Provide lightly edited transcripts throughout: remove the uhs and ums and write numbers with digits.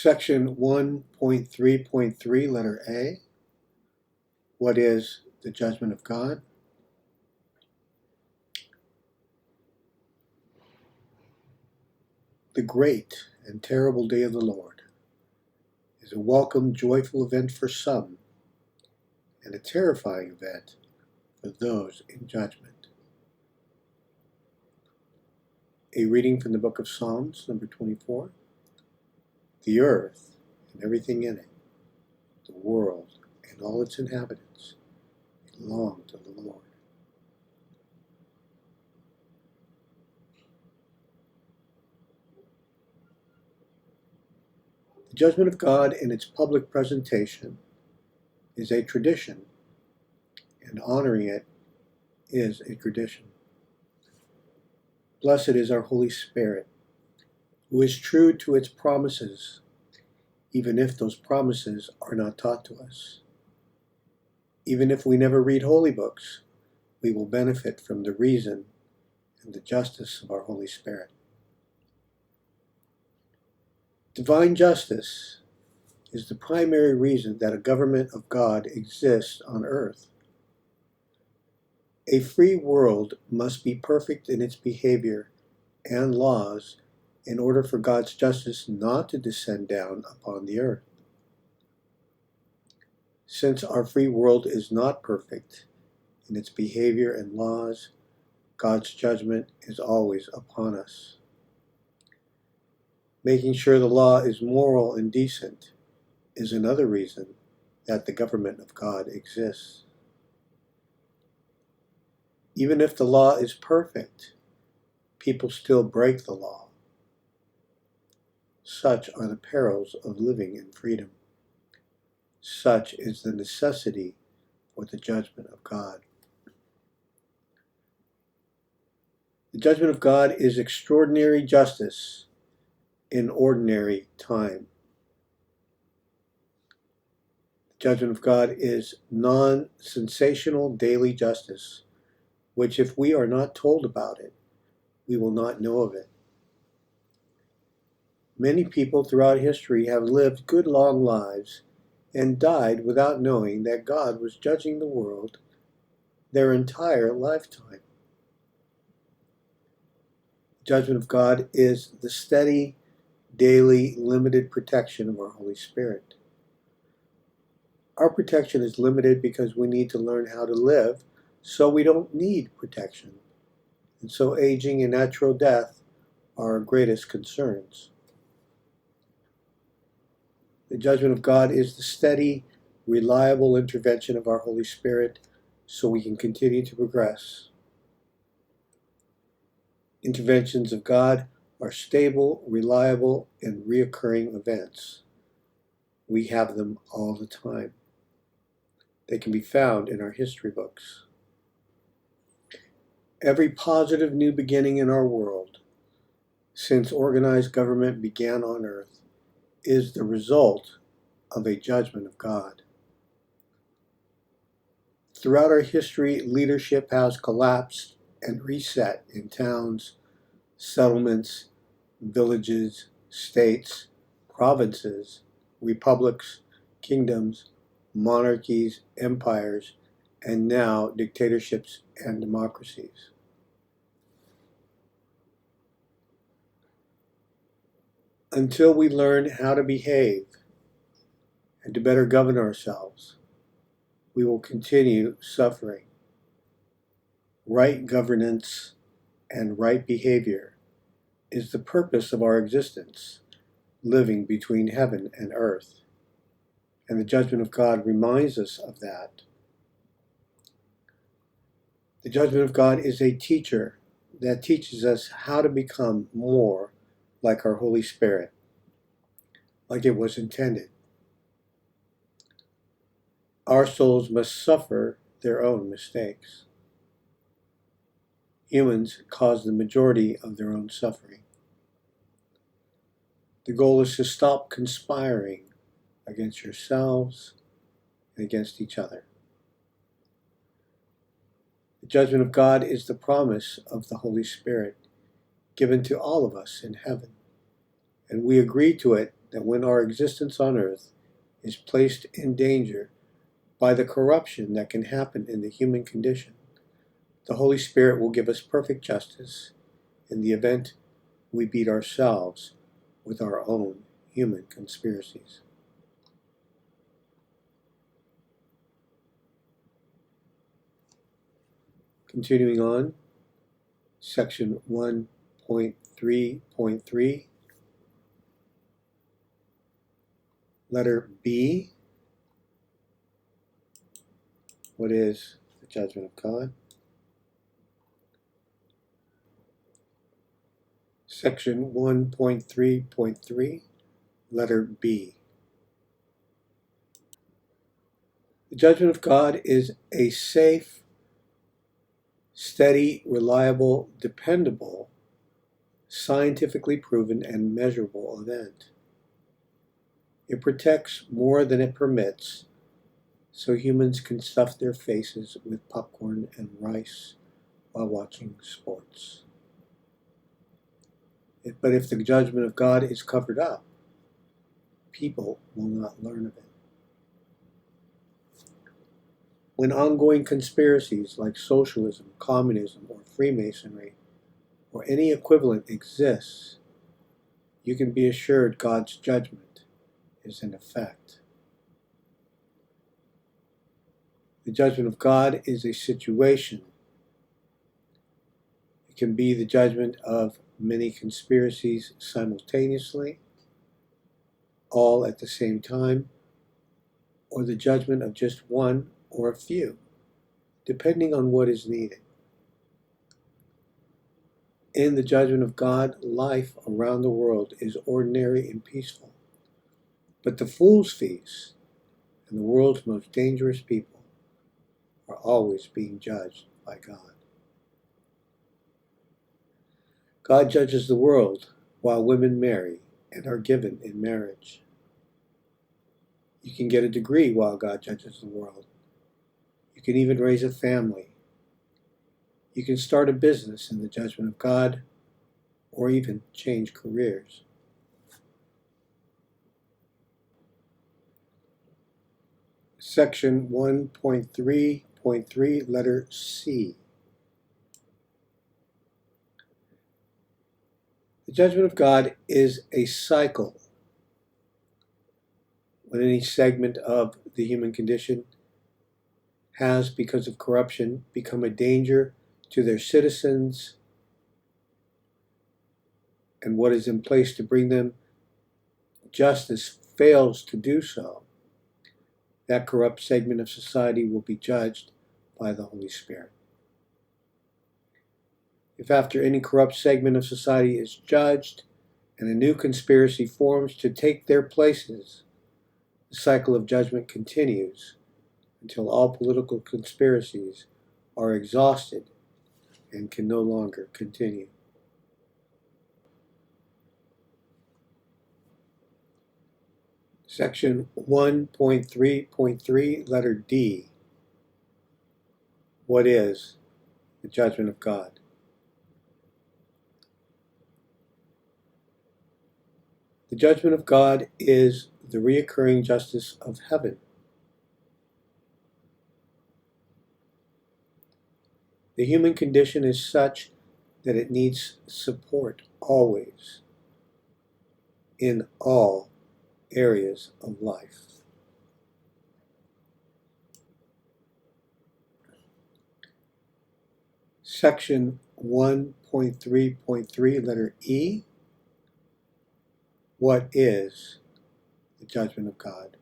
Section 1.3.3, letter A. What is the judgment of God? The great and terrible day of the Lord is a welcome, joyful event for some, and a terrifying event for those in judgment. A reading from the book of Psalms, number 24. The earth and everything in it, the world and all its inhabitants, belong to the Lord. The judgment of God in its public presentation is a tradition, and honoring it is a tradition. Blessed is our Holy Spirit, who is true to its promises, even if those promises are not taught to us. Even if we never read holy books, we will benefit from the reason and the justice of our Holy Spirit. Divine justice is the primary reason that a government of God exists on earth. A free world must be perfect in its behavior and laws in order for God's justice not to descend down upon the earth. Since our free world is not perfect in its behavior and laws, God's judgment is always upon us. Making sure the law is moral and decent is another reason that the government of God exists. Even if the law is perfect, people still break the law. Such are the perils of living in freedom. Such is the necessity for the judgment of God. The judgment of God is extraordinary justice in ordinary time. The judgment of God is non-sensational daily justice, which if we are not told about it, we will not know of it. Many people throughout history have lived good long lives and died without knowing that God was judging the world their entire lifetime. The judgment of God is the steady, daily, limited protection of our Holy Spirit. Our protection is limited because we need to learn how to live, so we don't need protection. And so aging and natural death are our greatest concerns. The judgment of God is the steady, reliable intervention of our Holy Spirit so we can continue to progress. Interventions of God are stable, reliable, and reoccurring events. We have them all the time. They can be found in our history books. Every positive new beginning in our world, since organized government began on earth, is the result of a judgment of God. Throughout our history, leadership has collapsed and reset in towns, settlements, villages, states, provinces, republics, kingdoms, monarchies, empires, and now dictatorships and democracies. Until we learn how to behave and to better govern ourselves, we will continue suffering. Right governance and right behavior is the purpose of our existence, living between heaven and earth. And the judgment of God reminds us of that. The judgment of God is a teacher that teaches us how to become more like our Holy Spirit, like it was intended. Our souls must suffer their own mistakes. Humans cause the majority of their own suffering. The goal is to stop conspiring against yourselves and against each other. The judgment of God is the promise of the Holy Spirit given to all of us in heaven, and we agree to it that when our existence on earth is placed in danger by the corruption that can happen in the human condition, the Holy Spirit will give us perfect justice in the event we beat ourselves with our own human conspiracies. Continuing on, section 1.3.3, letter B. What is the judgment of God? Section 1.3.3, letter B. The judgment of God is a safe, steady, reliable, dependable, scientifically proven, and measurable event. It protects more than it permits, so humans can stuff their faces with popcorn and rice while watching sports. But if the judgment of God is covered up, people will not learn of it. When ongoing conspiracies like socialism, communism, or Freemasonry, or any equivalent exists, you can be assured God's judgment is in effect. The judgment of God is a situation. It can be the judgment of many conspiracies simultaneously, all at the same time, or the judgment of just one or a few, depending on what is needed. In the judgment of God, life around the world is ordinary and peaceful. But the fool's feast and the world's most dangerous people are always being judged by God. God judges the world while women marry and are given in marriage. You can get a degree while God judges the world. You can even raise a family. You can start a business in the judgment of God, or even change careers. Section 1.3.3, letter C. The judgment of God is a cycle. When any segment of the human condition has, because of corruption, become a danger to their citizens and what is in place to bring them justice fails to do so, that corrupt segment of society will be judged by the Holy Spirit. If after any corrupt segment of society is judged and a new conspiracy forms to take their places, the cycle of judgment continues until all political conspiracies are exhausted and can no longer continue. Section 1.3.3, letter D. What is the judgment of God? The judgment of God is the reoccurring justice of heaven. The human condition is such that it needs support always, in all areas of life. Section 1.3.3, letter E. What is the judgment of God?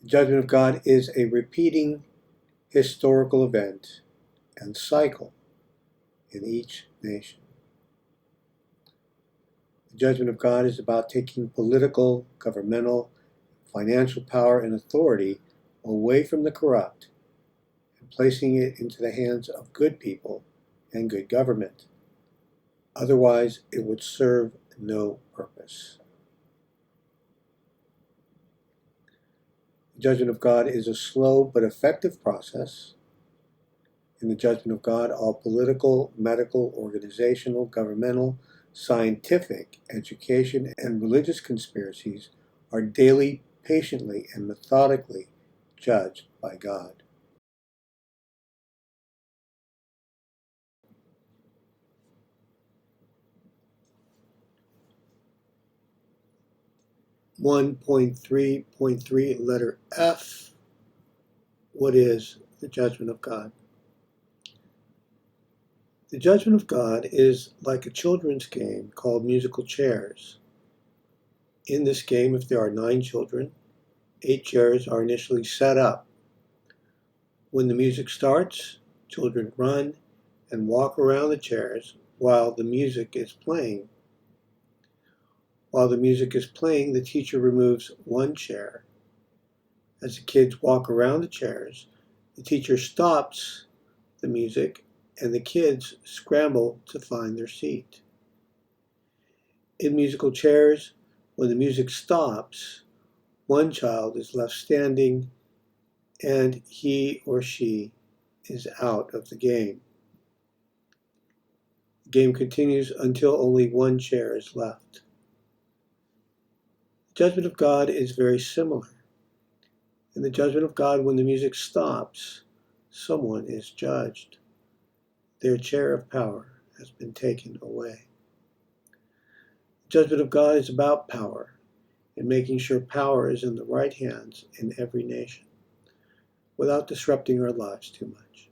The judgment of God is a repeating historical event and cycle in each nation. The judgment of God is about taking political, governmental, financial power and authority away from the corrupt and placing it into the hands of good people and good government. Otherwise, it would serve no purpose. The judgment of God is a slow but effective process. In the judgment of God, all political, medical, organizational, governmental, scientific, education, and religious conspiracies are daily, patiently, and methodically judged by God. One point 3.3, letter F. What is the judgment of God? The judgment of God is like a children's game called musical chairs. In this game, if there are 9 children, 8 chairs are initially set up. When the music starts, children run and walk around the chairs while the music is playing. While the music is playing, the teacher removes 1 chair. As the kids walk around the chairs, the teacher stops the music and the kids scramble to find their seat. In musical chairs, when the music stops, 1 child is left standing and he or she is out of the game. The game continues until only 1 chair is left. The judgment of God is very similar. In the judgment of God, when the music stops, someone is judged. Their chair of power has been taken away. The judgment of God is about power and making sure power is in the right hands in every nation without disrupting our lives too much.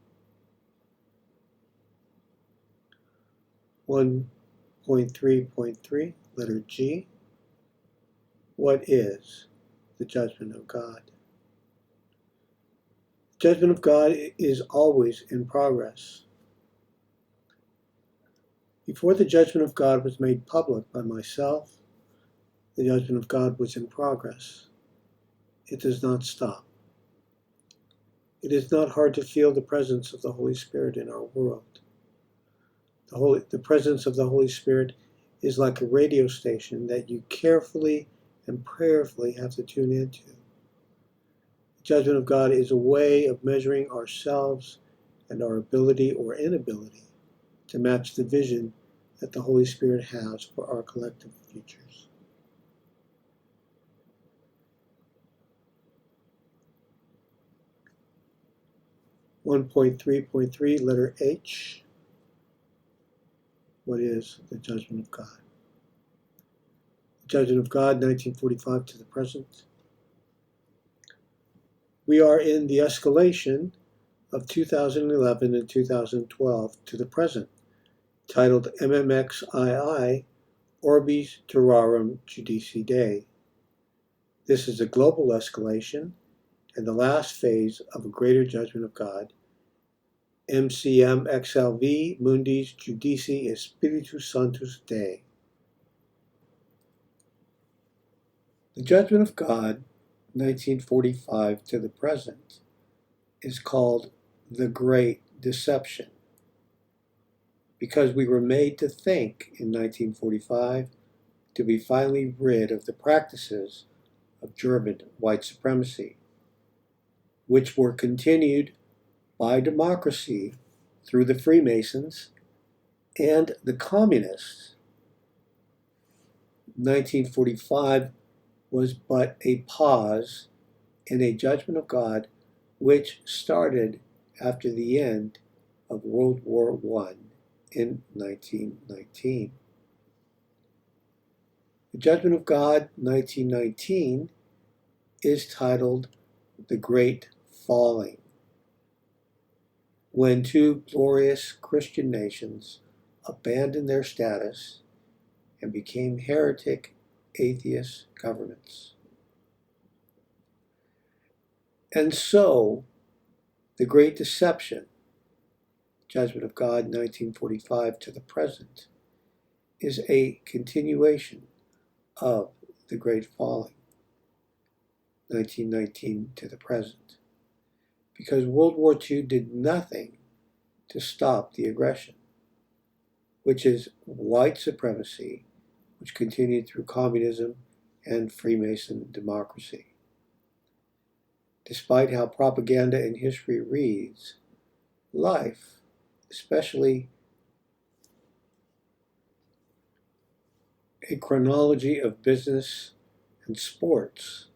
1.3.3, letter G. What is the judgment of God? The judgment of God is always in progress. Before the judgment of God was made public by myself, the judgment of God was in progress. It does not stop. It is not hard to feel the presence of the Holy Spirit in our world. The presence of the Holy Spirit is like a radio station that you carefully and prayerfully have to tune into. The judgment of God is a way of measuring ourselves and our ability or inability to match the vision that the Holy Spirit has for our collective futures. One point 3.3, letter H. What is the judgment of God? The judgment of God, 1945 to the present. We are in the escalation of 2011 and 2012 to the present, titled MMXII, Orbis Terrarum Judici Dei. This is a global escalation and the last phase of a greater judgment of God, MCMXLV Mundis Judici Spiritus Sanctus Dei. The judgment of God, 1945 to the present, is called the Great Deception, because we were made to think in 1945 to be finally rid of the practices of German white supremacy, which were continued by democracy through the Freemasons and the Communists. 1945 was but a pause in a judgment of God which started after the end of World War I in 1919. The Judgment of God, 1919, is titled The Great Falling, when 2 glorious Christian nations abandoned their status and became heretic, atheist governments. And so, the Great Deception, Judgment of God, 1945 to the present, is a continuation of the Great Falling, 1919 to the present, because World War II did nothing to stop the aggression, which is white supremacy, which continued through communism and Freemason democracy. Despite how propaganda in history reads, life, especially A chronology of business and sports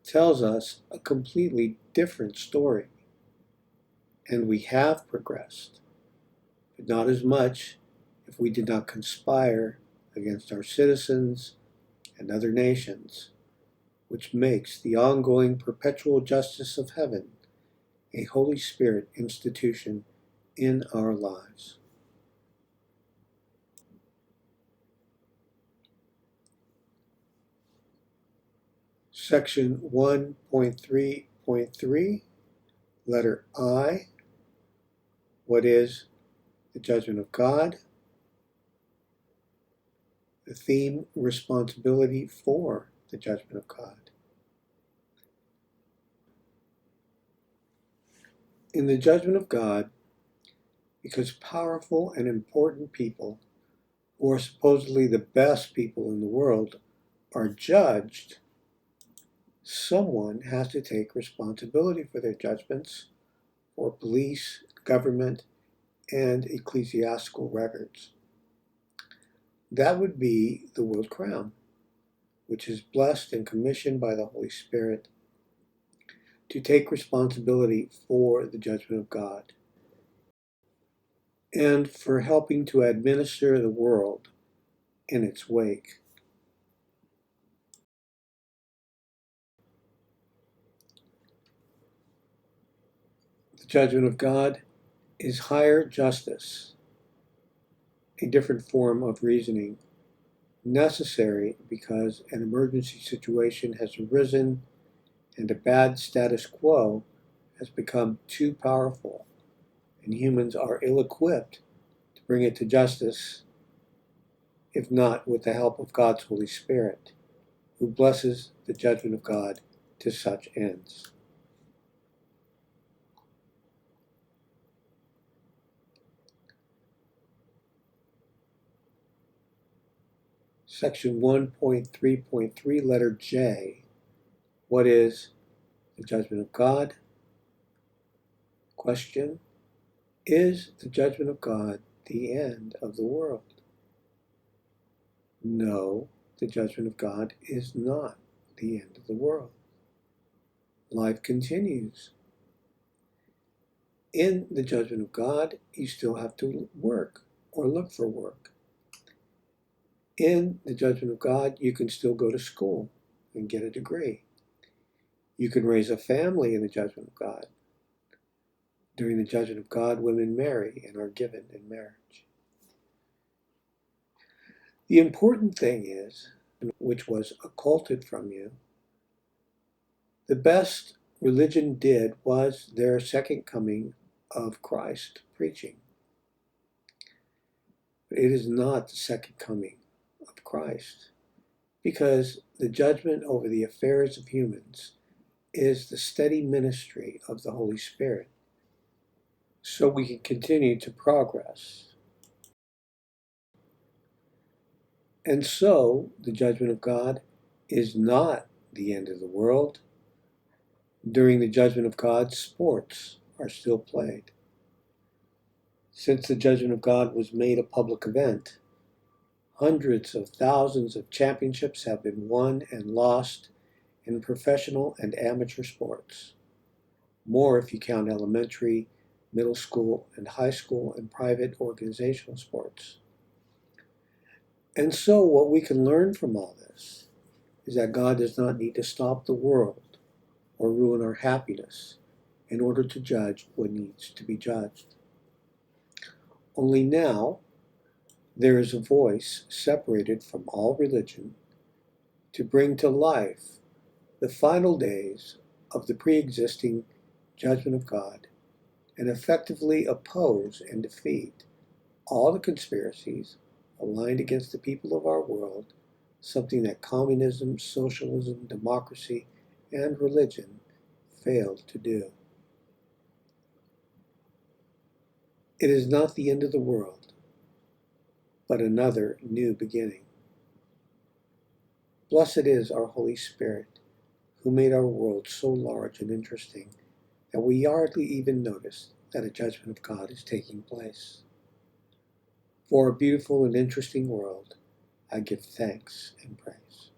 tells us a completely different story. And we have progressed, but not as much if we did not conspire against our citizens and other nations, which makes the ongoing perpetual justice of heaven a Holy Spirit institution in our lives. Section 1.3.3, letter I. What is the judgment of God? The theme, responsibility for the judgment of God. In the judgment of God, because powerful and important people, who are supposedly the best people in the world, are judged, someone has to take responsibility for their judgments, for police, government, and ecclesiastical records. That would be the world crown, which is blessed and commissioned by the Holy Spirit to take responsibility for the judgment of God and for helping to administer the world in its wake. The judgment of God is higher justice, a different form of reasoning, necessary because an emergency situation has arisen and a bad status quo has become too powerful, and humans are ill-equipped to bring it to justice, if not with the help of God's Holy Spirit, who blesses the judgment of God to such ends. Section 1.3.3, letter J. What is the judgment of God? Question: is the judgment of God the end of the world? No, the judgment of God is not the end of the world. Life continues. In the judgment of God, you still have to work or look for work. In the judgment of God, you can still go to school and get a degree. You can raise a family in the judgment of God. During the judgment of God, women marry and are given in marriage. The important thing is, which was occulted from you, the best religion did was their second coming of Christ preaching. But it is not the second coming of Christ, because the judgment over the affairs of humans is the steady ministry of the Holy Spirit, so we can continue to progress. And so, the judgment of God is not the end of the world. During the judgment of God, sports are still played. Since the judgment of God was made a public event, hundreds of thousands of championships have been won and lost in professional and amateur sports. More if you count elementary, middle school, and high school and private organizational sports. And so what we can learn from all this is that God does not need to stop the world or ruin our happiness in order to judge what needs to be judged. Only now there is a voice separated from all religion to bring to life the final days of the pre-existing judgment of God and effectively oppose and defeat all the conspiracies aligned against the people of our world, something that communism, socialism, democracy, and religion failed to do. It is not the end of the world, but another new beginning. Blessed is our Holy Spirit, who made our world so large and interesting that we hardly even notice that a judgment of God is taking place. For a beautiful and interesting world, I give thanks and praise.